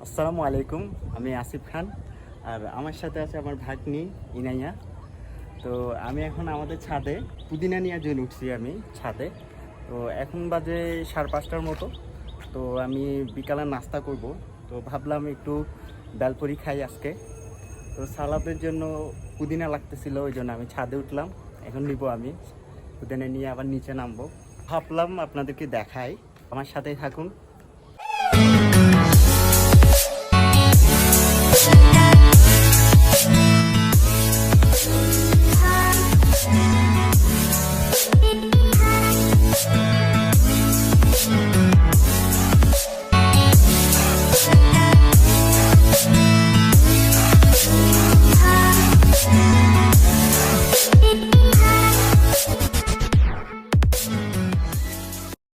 আসসালামু আলাইকুম, আমি আসিফ খান। আর আমার সাথে আছে আমার ভাগ্নি ইনাইয়া। তো আমি এখন আমাদের ছাদে পুদিনা নিয়ে জন্য উঠছি আমি ছাদে। তো এখন বাজে 5:30টার মতো। তো আমি বিকালে নাস্তা করব। তো ভাবলাম একটু বেল পুরি খাই আজকে। তো সালাদের জন্য পুদিনা লাগতেছিল, ওই জন্য আমি ছাদে উঠলাম। এখন নিব আমি পুদিনা নিয়ে আবার নিচে নামবো। ভাবলাম আপনাদেরকে দেখাই, আমার সাথেই থাকুন।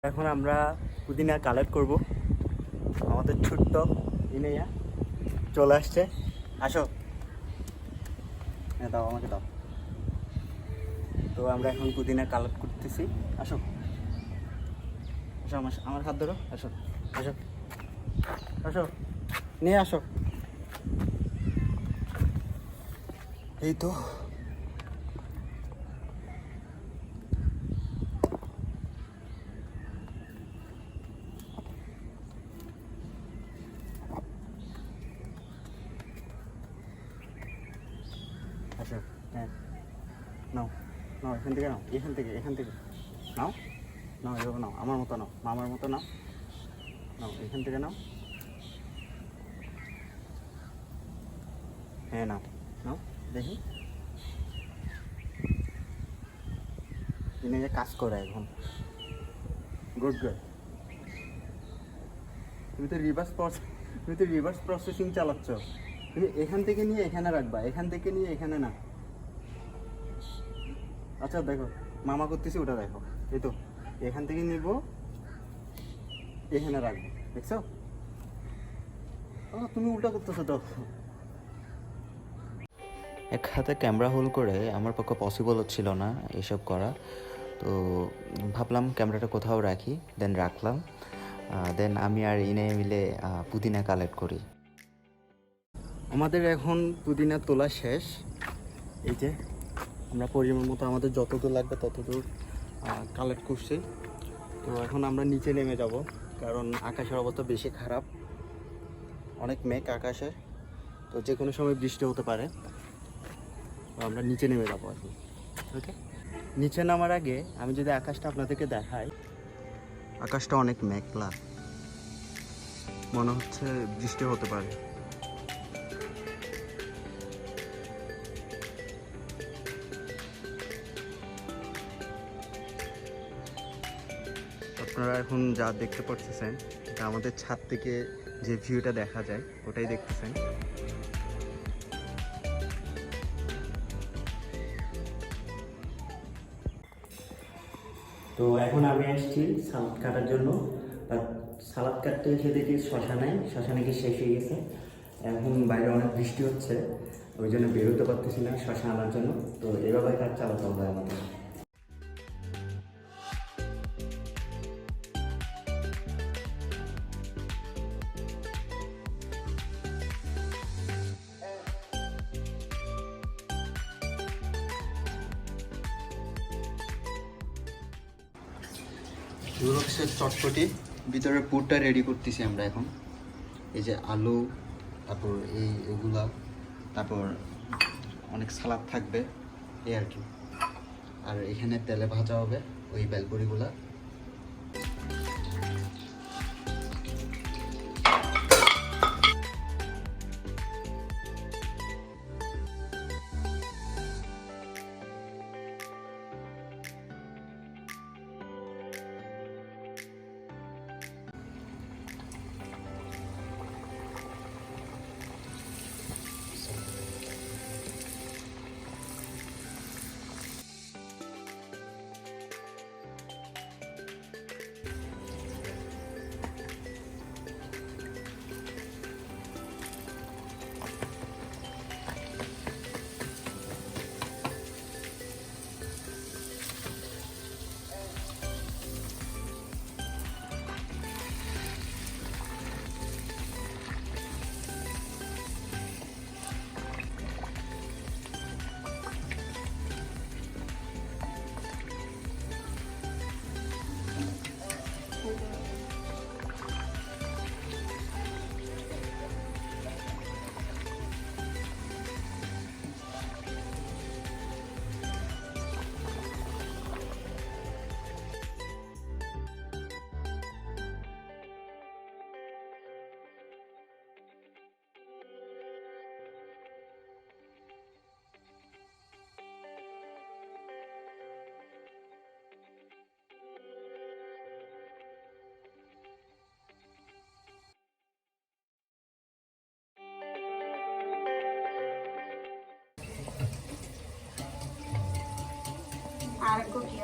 এখন আমরা পুদিনা কালেক্ট করব। আমাদের ছোট্ট ইনাইয়া চলে আসছে। আসো, হ্যাঁ দাও, আমাকে দাও। তো আমরা এখন পুদিনা কালেক্ট করতেছি। আসো আসো, আমার হাত ধরো। আসো আসো আসো, নিয়ে আসো। এই তো আসো। হ্যাঁ, নাও নাও, এখান থেকে নাও, এখান থেকে নাও। নাও, এভাবে নাও, আমার মতো নাও, মামার মতো নাও। নাও, এখান থেকে নাও। হ্যাঁ নাও, নাও, দেখি। যে কাজ করে এখন। Good good. তুমি তো রিভার্স প্রসেসিং চালাচ্ছ। তুমি এখান থেকে নিয়ে এখানে রাখবা, এখান থেকে নিয়ে এখানে না। আচ্ছা দেখো, মামা করতেছি, ওটা দেখো। এই তো এখান থেকে নিব, এখানে রাখবো, দেখছো? তুমি উল্টা করতেছো তো। এক হাতে ক্যামেরা হোল্ড করে আমার পক্ষে পসিবল হচ্ছিল না এসব করা। তো ভাবলাম ক্যামেরাটা কোথাও রাখি, দেন রাখলাম। দেন আমি আর ইনে মিলে পুদিনা কালেক্ট করি। আমাদের এখন পুদিনা তোলা শেষ। এই যে আমরা পরিমাণ মতো আমাদের যতদূর লাগবে ততদূর কালেক্ট করছি। তো এখন আমরা নিচে নেমে যাব, কারণ আকাশের অবস্থা বেশি খারাপ, অনেক মেঘ আকাশে। তো যে কোনো সময় বৃষ্টি হতে পারে। তো আমরা নিচে নেমে যাবো আর কি। ওকে, নিচে নামার আগে আমি যদি আকাশটা আপনাদেরকে দেখাই, আকাশটা অনেক মেঘলা, মনে হচ্ছে বৃষ্টি হতে পারে। আপনারা এখন যা দেখতে পাচ্ছেন, এটা আমাদের ছাদ থেকে যে ভিউটা দেখা যায় ওটাই দেখতেছেন। তো এখন আমি আসছি সালাদ কাটার জন্য। সালাদ কাটতে এসে দেখি শশা নাই, শশা নাকি শেষ হয়ে গেছে। এখন বাইরে অনেক বৃষ্টি হচ্ছে, ওই জন্য বেরোতে পারতেছি না শশা আনার জন্য। তো এভাবে কাজ চালাতে হবে আমাদের। নুডলসের চটপটি ভিতরে পুরটা রেডি করতেছি আমরা এখন। এই যে আলু, তারপর এগুলা, তারপর অনেক সালাদ থাকবে, এই আর কি। আর এখানে তেলে ভাজা হবে ওই বেলপুরিগুলা।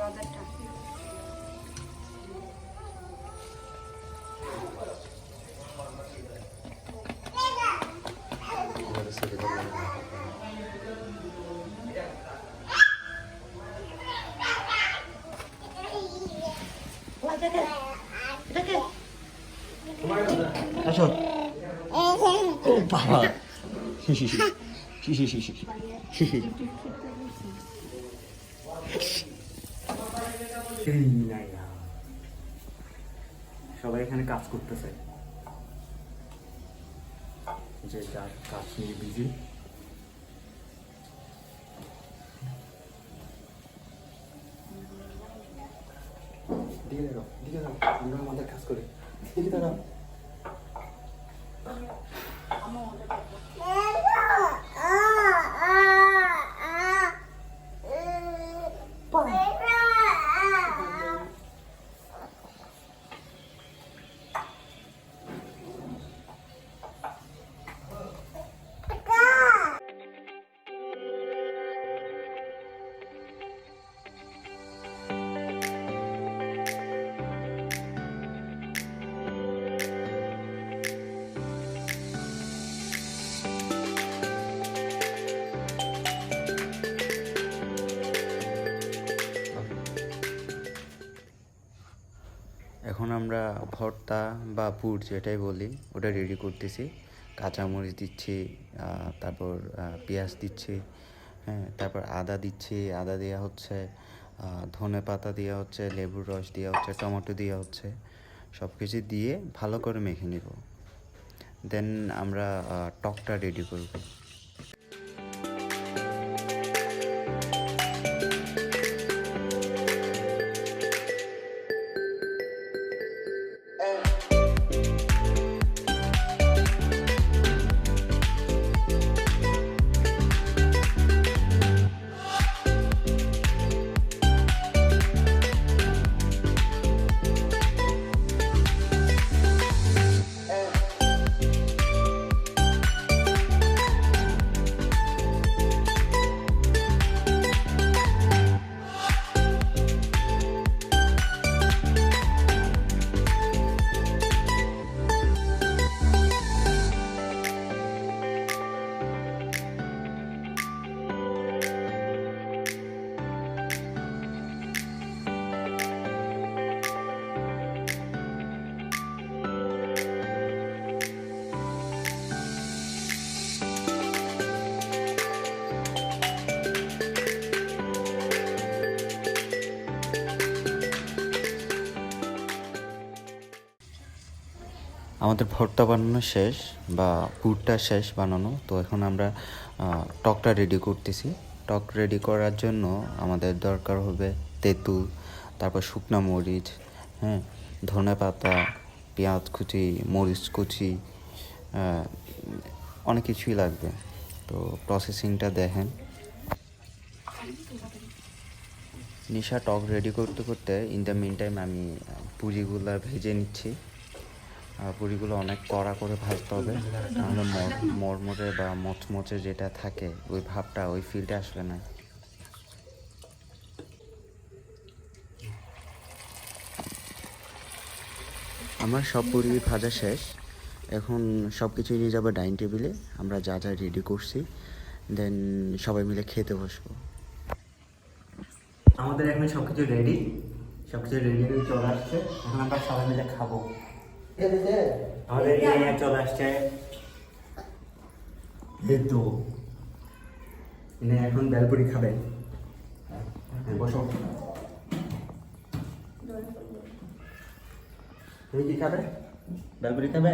আলাদাটা। আসো। ও বাবা। সবাই এখানে কাজ করতেছে, যে যার কাজ নিয়ে বিজি। দিকে দাঁড়াও, দিকে দাঁড়াও, আমরা আমাদের কাজ করি। দিকে দাঁড়াও। এখন আমরা ভর্তা বা পুর যেটাই বলি ওটা রেডি করতেছি। কাঁচামরিচ দিচ্ছি, তারপর পেঁয়াজ দিচ্ছি, হ্যাঁ, তারপর আদা দিচ্ছি, আদা দেওয়া হচ্ছে, ধনে পাতা দেওয়া হচ্ছে, লেবুর রস দেওয়া হচ্ছে, টমেটো দেওয়া হচ্ছে, সব কিছু দিয়ে ভালো করে মেখে নিব। দেন আমরা টকটা রেডি করব। আমাদের ভর্তা বানানো শেষ বা পুরটা শেষ বানানো, তো এখন আমরা টকটা রেডি করতেছি। টক রেডি করার জন্য আমাদের দরকার হবে তেঁতুল, তারপর শুকনো মরিচ, হ্যাঁ, ধনে পাতা, পেঁয়াজ কুচি, মরিচ কুচি, অনেক কিছুই লাগবে। তো প্রসেসিংটা দেখেন। নিশা টক রেডি করতে করতে ইন দ্য মিন টাইম আমি পুরিগুলো ভেজে নিচ্ছি। পুরিগুলো অনেক কড়া করে ভাজতে হবে, নাহলে মরমরে বা মচমচে যেটা থাকে ওই ভাবটা, ওই ফিলটা আসবে না। আমার সব পুরি ভাজা শেষ, এখন সব কিছু নিয়ে যাবো ডাইনিং টেবিলে। আমরা যা যা রেডি করছি, দেন সবাই মিলে খেতে বসবো। আমাদের এখন সবকিছু রেডি, সবকিছু রেডি হয়ে চলে আসছে। এখন আমরা সবাই মিলে খাবো। আমাদের এখানে চলে আসছে বেদু, এখন বেলপুরি খাবে। বসো, তুমি কি খাবে? বেলপুরি খাবে?